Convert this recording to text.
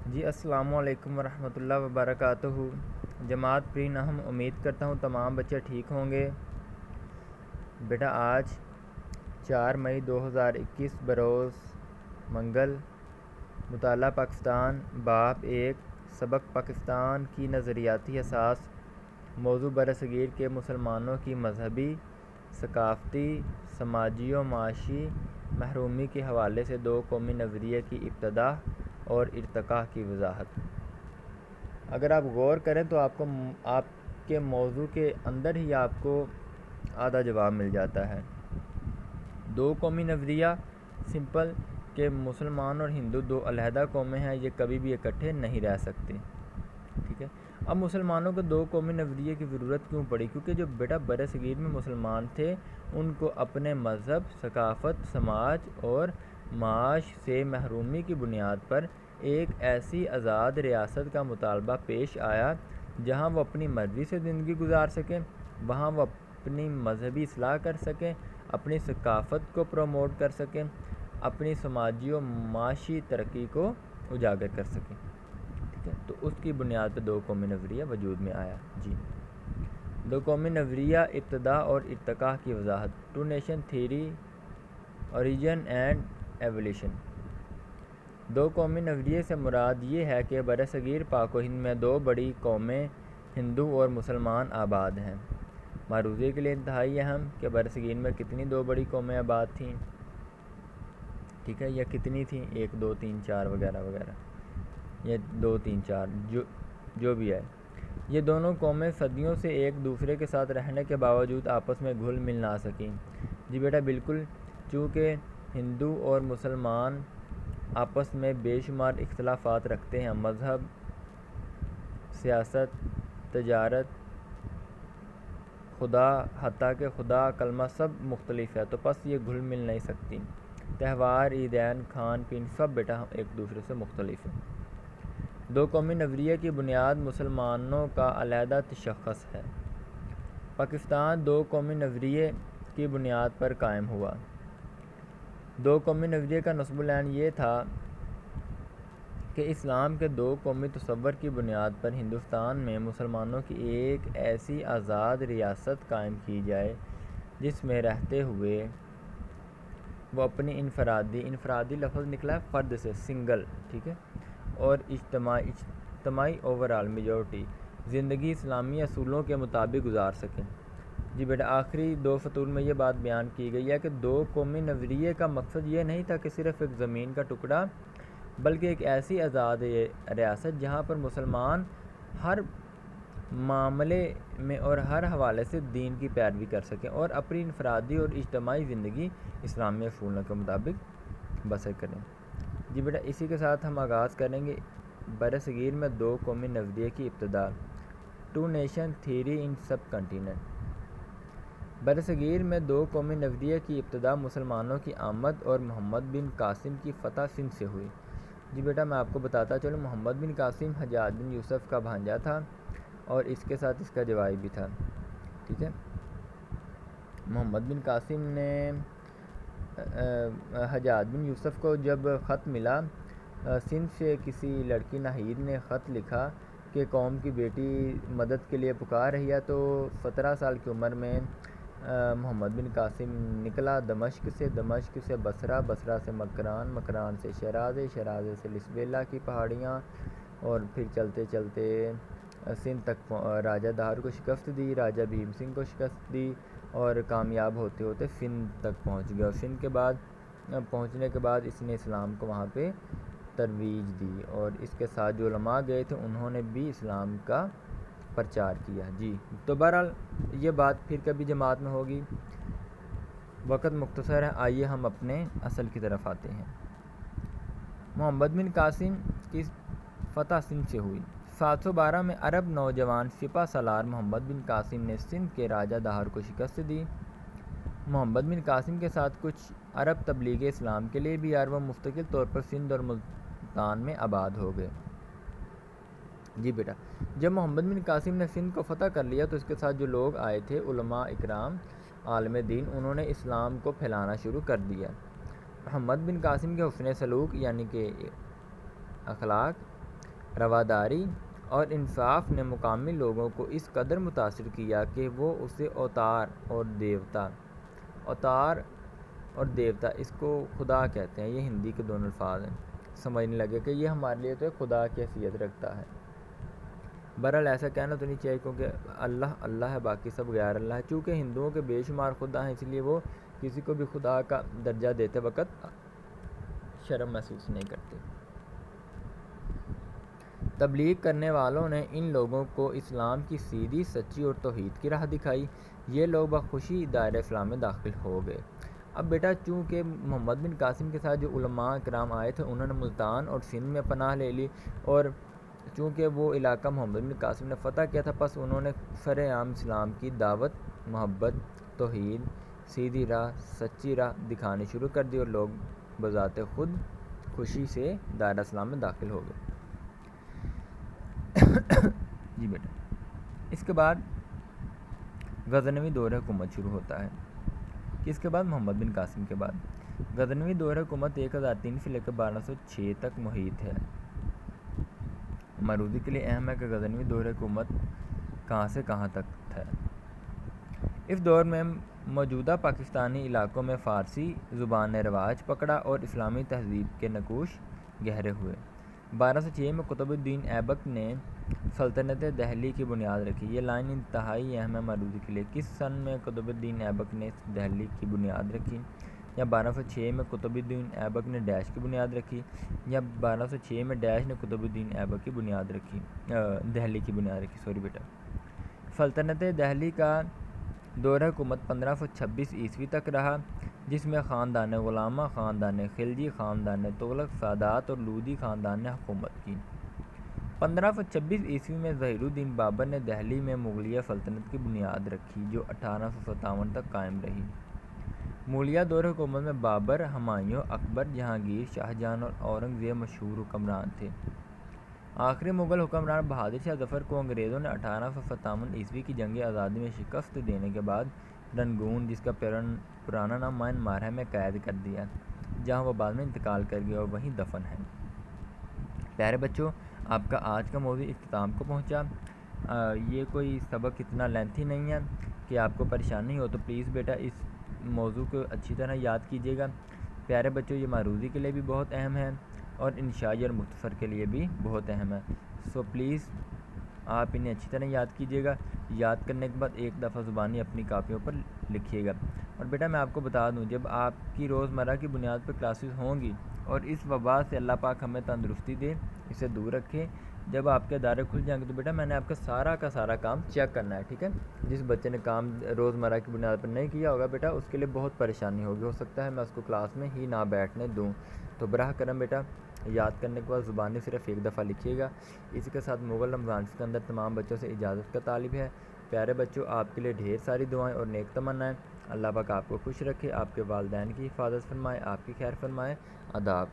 جی السلام علیکم ورحمۃ اللہ وبرکاتہ۔ جماعت پری نحم، امید کرتا ہوں تمام بچے ٹھیک ہوں گے۔ بیٹا آج 4 مئی 2021 بروز منگل، مطالعہ پاکستان باب 1 سبق پاکستان کی نظریاتی اساس، موضوع برصغیر کے مسلمانوں کی مذہبی، ثقافتی، سماجی و معاشی محرومی کے حوالے سے دو قومی نظریے کی ابتدا اور ارتقاء کی وضاحت۔ اگر آپ غور کریں تو آپ کے موضوع کے اندر ہی آپ کو آدھا جواب مل جاتا ہے۔ دو قومی نظریہ سمپل کہ مسلمان اور ہندو دو علیحدہ قومیں ہیں، یہ کبھی بھی اکٹھے نہیں رہ سکتے، ٹھیک ہے۔ اب مسلمانوں کو دو قومی نظریے کی ضرورت کیوں پڑی؟ کیونکہ جو بیٹا برصغیر میں مسلمان تھے ان کو اپنے مذہب، ثقافت، سماج اور معاش سے محرومی کی بنیاد پر ایک ایسی آزاد ریاست کا مطالبہ پیش آیا جہاں وہ اپنی مرضی سے زندگی گزار سکیں، وہاں وہ اپنی مذہبی اصلاح کر سکیں، اپنی ثقافت کو پروموٹ کر سکیں، اپنی سماجی و معاشی ترقی کو اجاگر کر سکیں، ٹھیک ہے۔ تو اس کی بنیاد پہ دو قومی نظریہ وجود میں آیا۔ جی، دو قومی نظریہ ابتدا اور ارتقاء کی وضاحت۔ Two nation theory, origin and evolution. دو قومی نظریے سے مراد یہ ہے کہ برصغیر پاک و ہند میں دو بڑی قومیں ہندو اور مسلمان آباد ہیں۔ معروضے کے لیے انتہائی اہم کہ برصغیر میں کتنی دو بڑی قومیں آباد تھیں، ٹھیک ہے، یا کتنی تھیں، 1 2 3 4 وغیرہ وغیرہ، یا 2 3 4 جو بھی ہے۔ یہ دونوں قومیں صدیوں سے ایک دوسرے کے ساتھ رہنے کے باوجود آپس میں گھل مل نہ سکیں۔ جی بیٹا بالکل، چونکہ ہندو اور مسلمان آپس میں بے شمار اختلافات رکھتے ہیں، مذہب، سیاست، تجارت، خدا، حتیٰ کہ خدا کلمہ سب مختلف ہے، تو پس یہ گھل مل نہیں سکتی۔ تہوار، عیدین، کھان پین سب بیٹا ایک دوسرے سے مختلف ہیں۔ دو قومی نظریے کی بنیاد مسلمانوں کا علیحدہ تشخص ہے۔ پاکستان دو قومی نظریے کی بنیاد پر قائم ہوا۔ دو قومی نظریے کا نصب العین یہ تھا کہ اسلام کے دو قومی تصور کی بنیاد پر ہندوستان میں مسلمانوں کی ایک ایسی آزاد ریاست قائم کی جائے جس میں رہتے ہوئے وہ اپنی انفرادی لفظ نکلا ہے فرد سے، سنگل، ٹھیک ہے، اور اجتماعی اوورال میجورٹی زندگی اسلامی اصولوں کے مطابق گزار سکیں۔ جی بیٹا آخری دو فصول میں یہ بات بیان کی گئی ہے کہ دو قومی نظریے کا مقصد یہ نہیں تھا کہ صرف ایک زمین کا ٹکڑا، بلکہ ایک ایسی آزاد ریاست جہاں پر مسلمان ہر معاملے میں اور ہر حوالے سے دین کی پیروی کر سکیں اور اپنی انفرادی اور اجتماعی زندگی اسلامی اصولوں کے مطابق بسر کریں۔ جی بیٹا اسی کے ساتھ ہم آغاز کریں گے برصغیر میں دو قومی نظریے کی ابتدا، ٹو نیشن تھیوری ان سب کنٹیننٹ۔ برصغیر میں دو قومی نظریے کی ابتدا مسلمانوں کی آمد اور محمد بن قاسم کی فتح سندھ سے ہوئی۔ جی بیٹا میں آپ کو بتاتا چلوں، محمد بن قاسم حجاج بن یوسف کا بھانجا تھا اور اس کے ساتھ اس کا جوائی بھی تھا، ٹھیک ہے۔ محمد بن قاسم نے حجاج بن یوسف کو جب خط ملا سندھ سے، کسی لڑکی ناہید نے خط لکھا کہ قوم کی بیٹی مدد کے لیے پکار رہی ہے، تو 17 سال کی عمر میں محمد بن قاسم نکلا دمشق سے بصرہ، بصرہ سے مکران، مکران سے شیرازے، شیرازے سے لسبیلا کی پہاڑیاں، اور پھر چلتے چلتے سندھ تک راجہ دہر کو شکست دی، راجہ بھیم سنگھ کو شکست دی، اور کامیاب ہوتے ہوتے سندھ تک پہنچ گیا، اور سندھ کے بعد پہنچنے کے بعد اس نے اسلام کو وہاں پہ ترویج دی، اور اس کے ساتھ جو علماء گئے تھے انہوں نے بھی اسلام کا پرچار کیا۔ جی تو بہرحال یہ بات پھر کبھی جماعت میں ہوگی، وقت مختصر ہے، آئیے ہم اپنے اصل کی طرف آتے ہیں۔ محمد بن قاسم کی فتح سندھ سے ہوئی۔ 712 میں عرب نوجوان سپہ سالار محمد بن قاسم نے سندھ کے راجہ دہر کو شکست دی۔ محمد بن قاسم کے ساتھ کچھ عرب تبلیغ اسلام کے لیے بھی آئے، وہ مستقل طور پر سندھ اور ملتان میں آباد ہو گئے۔ جی بیٹا جب محمد بن قاسم نے سندھ کو فتح کر لیا تو اس کے ساتھ جو لوگ آئے تھے، علماء اکرام، عالم دین، انہوں نے اسلام کو پھیلانا شروع کر دیا۔ محمد بن قاسم کے حسن سلوک یعنی کہ اخلاق رواداری اور انصاف نے مقامی لوگوں کو اس قدر متاثر کیا کہ وہ اسے اوتار اور دیوتا اس کو خدا کہتے ہیں۔ یہ ہندی کے دونوں الفاظ ہیں، سمجھنے لگے کہ یہ ہمارے لیے تو ایک خدا کی حیثیت رکھتا ہے۔ بہرحال ایسا کہنا تو نہیں چاہیے، کیونکہ اللہ ہے، باقی سب غیر اللہ ہے۔ چونکہ ہندوؤں کے بے شمار خدا ہیں، اس لیے وہ کسی کو بھی خدا کا درجہ دیتے وقت شرم محسوس نہیں کرتے۔ تبلیغ کرنے والوں نے ان لوگوں کو اسلام کی سیدھی، سچی اور توحید کی راہ دکھائی۔ یہ لوگ بخوشی دائرہ اسلام میں داخل ہو گئے۔ اب بیٹا چونکہ محمد بن قاسم کے ساتھ جو علماء کرام آئے تھے انہوں نے ملتان اور سندھ میں پناہ لے لی، اور چونکہ وہ علاقہ محمد بن قاسم نے فتح کیا تھا، پس انہوں نے سر عام اسلام کی دعوت، محبت، توحید، سیدھی راہ، سچی راہ دکھانی شروع کر دی، اور لوگ بذات خود خوشی سے دائرہ اسلام میں داخل ہو گئے۔ جی بیٹا، اس کے بعد غزنوی دور حکومت شروع ہوتا ہے۔ کس کے بعد؟ محمد بن قاسم کے بعد۔ غزنوی دور حکومت 1003 سے لے کر 1206 تک محیط ہے۔ معروضی کے لیے اہم ہے کہ غزنوی دور حکومت کہاں سے کہاں تک ہے۔ اس دور میں موجودہ پاکستانی علاقوں میں فارسی زبان نے رواج پکڑا اور اسلامی تہذیب کے نقوش گہرے ہوئے۔ 1206 میں قطب الدین ایبک نے سلطنت دہلی کی بنیاد رکھی۔ یہ لائن انتہائی اہم ہے معروضی کے لیے۔ کس سن میں قطب الدین ایبک نے دہلی کی بنیاد رکھی؟ یا 1206 میں قطب الدین ایبک نے ڈیش کی بنیاد رکھی، یا 1206 میں ڈیش نے قطب الدین ایبک کی بنیاد رکھی، دہلی کی بنیاد رکھی، سوری بیٹا۔ سلطنت دہلی کا دور حکومت 1526 عیسوی تک رہا، جس میں خاندان غلامہ، خاندان خلجی، خاندان تغلق، سادات اور لودھی خاندان نے حکومت کی۔ 1526 عیسوی میں ظہیر الدین بابر نے دہلی میں مغلیہ سلطنت کی بنیاد رکھی، جو 1857 تک قائم رہی۔ مغلیہ دور حکومت میں بابر، ہمایوں، اکبر، جہانگیر، شاہجہاں اور اورنگزیب مشہور حکمران تھے۔ آخری مغل حکمران بہادر شاہ ظفر کو انگریزوں نے 1857 عیسوی کی جنگ آزادی میں شکست دینے کے بعد رنگون، جس کا پرانا نام میانمار ہے، میں قید کر دیا، جہاں وہ بعد میں انتقال کر گئے اور وہیں دفن ہیں۔ پیارے بچوں، آپ کا آج کا موضوع اختتام کو پہنچا۔ یہ کوئی سبق اتنا لینتھی نہیں ہے کہ آپ کو پریشانی ہو، تو پلیز بیٹا اس موضوع کو اچھی طرح یاد کیجیے گا۔ پیارے بچوں، یہ معروضی کے لیے بھی بہت اہم ہے اور انشائی اور مختصر کے لیے بھی بہت اہم ہے، سو پلیز آپ انہیں اچھی طرح یاد کیجیے گا۔ یاد کرنے کے بعد ایک دفعہ زبانی اپنی کاپیوں پر لکھیے گا۔ اور بیٹا میں آپ کو بتا دوں، جب آپ کی روزمرہ کی بنیاد پر کلاسز ہوں گی اور اس وبا سے اللہ پاک ہمیں تندرستی دے، اسے دور رکھے، جب آپ کے ادارے کھل جائیں گے تو بیٹا میں نے آپ کا سارا کام چیک کرنا ہے، ٹھیک ہے؟ جس بچے نے کام روزمرہ کی بنیاد پر نہیں کیا ہوگا بیٹا، اس کے لیے بہت پریشانی ہوگی، ہو سکتا ہے میں اس کو کلاس میں ہی نہ بیٹھنے دوں۔ تو براہ کرم بیٹا یاد کرنے کے بعد زبانی صرف ایک دفعہ لکھیے گا۔ اسی کے ساتھ مغل رمضان کے اندر تمام بچوں سے اجازت کا طالب ہے۔ پیارے بچوں، آپ کے لیے ڈھیر ساری دعائیں اور نیک تمنائیں۔ اللہ پاک آپ کو خوش رکھے، آپ کے والدین کی حفاظت فرمائے، آپ کی خیر فرمائے۔ آداب۔